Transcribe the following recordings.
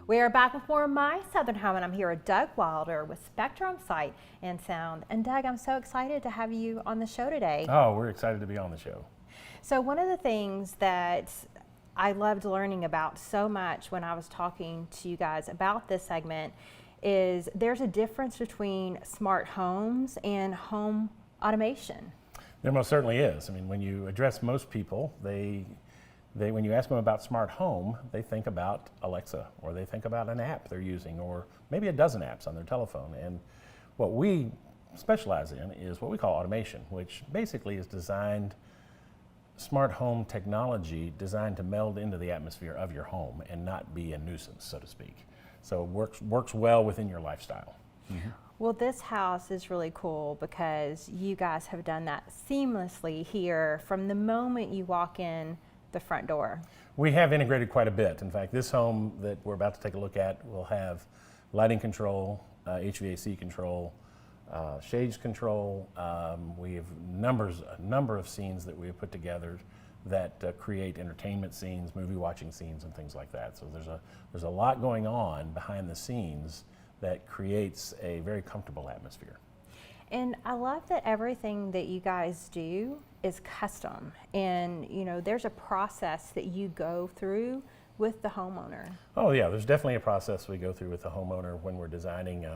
We are back with more of My Southern Home, and I'm here with Doug Wilder with Spectrum Sight and Sound. And Doug, I'm so excited to have you on the show today. Oh, we're excited to be on the show. So one of the things that I loved learning about so much when I was talking to you guys about this segment is there's a difference between smart homes and home automation. There most certainly is. I mean, when you address most people, when you ask them about smart home, they think about Alexa, or they think about an app they're using, or maybe a dozen apps on their telephone. And what we specialize in is what we call automation, which basically is smart home technology designed to meld into the atmosphere of your home and not be a nuisance, so to speak. So it works well within your lifestyle. Mm-hmm. Well, this house is really cool because you guys have done that seamlessly here from the moment you walk in the front door. We have integrated quite a bit. In fact, this home that we're about to take a look at will have lighting control, HVAC control, shades control. We have a number of scenes that we have put together that create entertainment scenes, movie watching scenes, and things like that. So there's a lot going on behind the scenes that creates a very comfortable atmosphere. And I love that everything that you guys do is custom, and there's a process that you go through with the homeowner. Oh yeah, there's definitely a process we go through with the homeowner when we're designing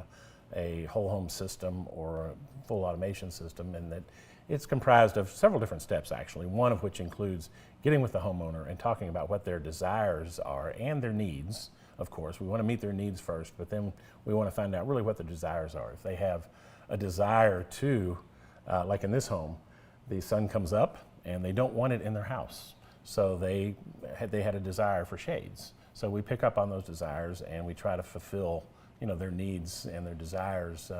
a whole home system or a full automation system, and that it's comprised of several different steps actually, one of which includes getting with the homeowner and talking about what their desires are and their needs. Of course, we want to meet their needs first, but then we want to find out really what their desires are. If they have a desire to, like in this home, the sun comes up and they don't want it in their house. So they had a desire for shades. So we pick up on those desires and we try to fulfill their needs and their desires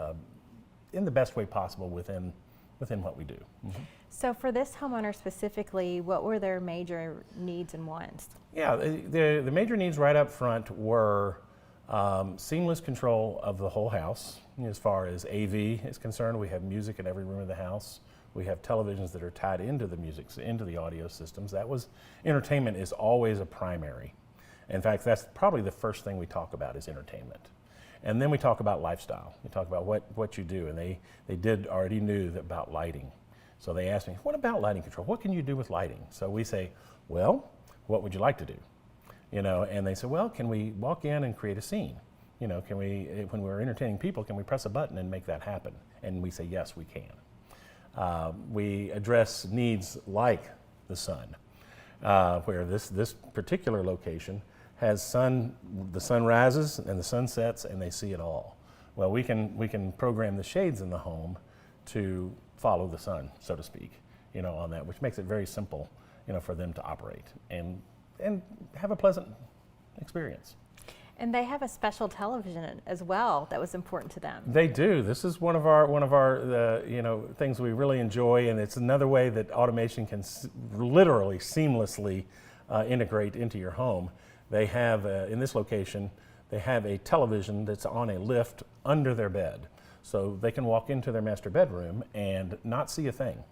in the best way possible within what we do. Mm-hmm. So for this homeowner specifically, what were their major needs and wants? Yeah, the major needs right up front were seamless control of the whole house. As far as AV is concerned, we have music in every room of the house. We have televisions that are tied into the music, into the audio systems. Entertainment is always a primary. In fact, that's probably the first thing we talk about is entertainment. And then we talk about lifestyle. We talk about what you do, and they already knew about lighting. So they asked me, what about lighting control? What can you do with lighting? So we say, well, what would you like to do? And they said, well, can we walk in and create a scene? Can we, when we're entertaining people, can we press a button and make that happen? And we say, yes, we can. We address needs like the sun, where this particular location has the sun rises and the sun sets and they see it all. Well, we can program the shades in the home to follow the sun, so to speak, on that, which makes it very simple, for them to operate and have a pleasant experience. And they have a special television as well that was important to them. They do. This is one of our things we really enjoy, and it's another way that automation can literally seamlessly integrate into your home. They have in this location, they have a television that's on a lift under their bed, so they can walk into their master bedroom and not see a thing.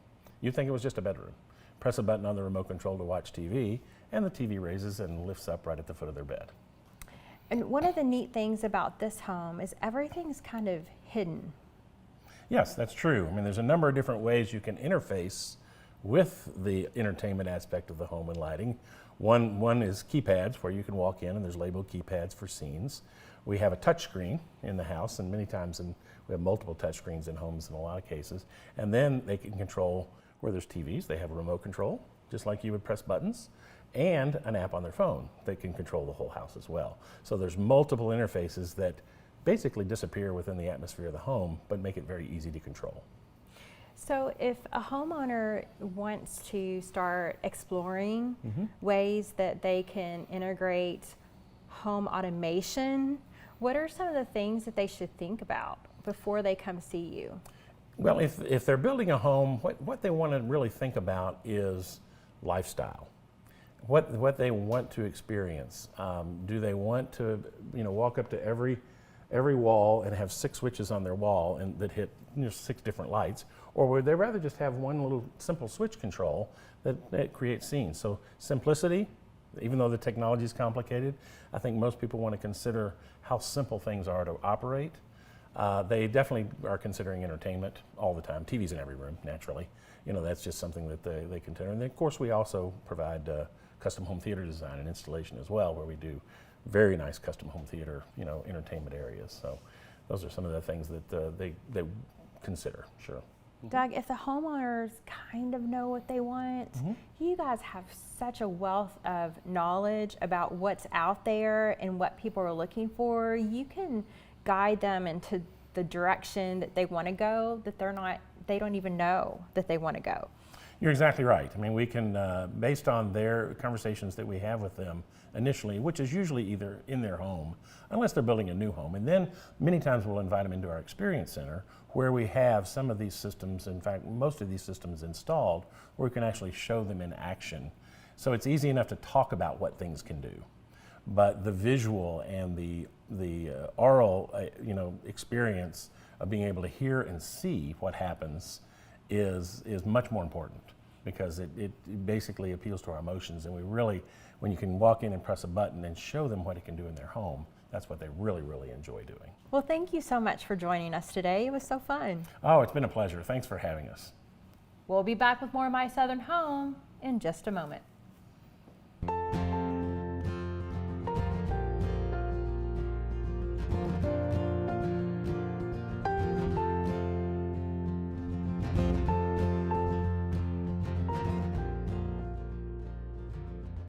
You'd think it was just a bedroom. Press a button on the remote control to watch TV, and the TV raises and lifts up right at the foot of their bed. And one of the neat things about this home is everything's kind of hidden. Yes, that's true. I mean, there's a number of different ways you can interface with the entertainment aspect of the home and lighting. One is keypads, where you can walk in and there's labeled keypads for scenes. We have a touch screen in the house, and many times we have multiple touch screens in homes in a lot of cases. And then they can control where there's TVs. They have a remote control, just like you would press buttons, and an app on their phone that can control the whole house as well. So there's multiple interfaces that basically disappear within the atmosphere of the home, but make it very easy to control. So if a homeowner wants to start exploring ways that they can integrate home automation, what are some of the things that they should think about before they come see you? Well, if they're building a home, what they want to really think about is lifestyle. What they want to experience. Do they want to walk up to every wall and have 6 switches on their wall and that hit 6 different lights, or would they rather just have one little simple switch control that creates scenes? So simplicity Even though the technology is complicated, I think most people want to consider how simple things are to operate. They definitely are considering entertainment all the time. TV's in every room, naturally. You know, that's just something that they consider. And then, of course, we also provide custom home theater design and installation as well, where we do very nice custom home theater, you know, entertainment areas. So those are some of the things that they consider, sure. Doug, if the homeowners kind of know what they want, you guys have such a wealth of knowledge about what's out there and what people are looking for. You can guide them into the direction that they want to go, that they don't even know that they want to go. You're exactly right. I mean, we can, based on their conversations that we have with them initially, which is usually either in their home, unless they're building a new home, and then many times we'll invite them into our experience center where we have some of these systems, in fact, most of these systems installed, where we can actually show them in action. So it's easy enough to talk about what things can do, but the visual and the oral, you know, experience of being able to hear and see what happens is much more important, because it basically appeals to our emotions, and we really, when you can walk in and press a button and show them what it can do in their home, that's what they really, really enjoy doing. Well, thank you so much for joining us today. It was so fun. Oh, it's been a pleasure. Thanks for having us. We'll be back with more of My Southern Home in just a moment.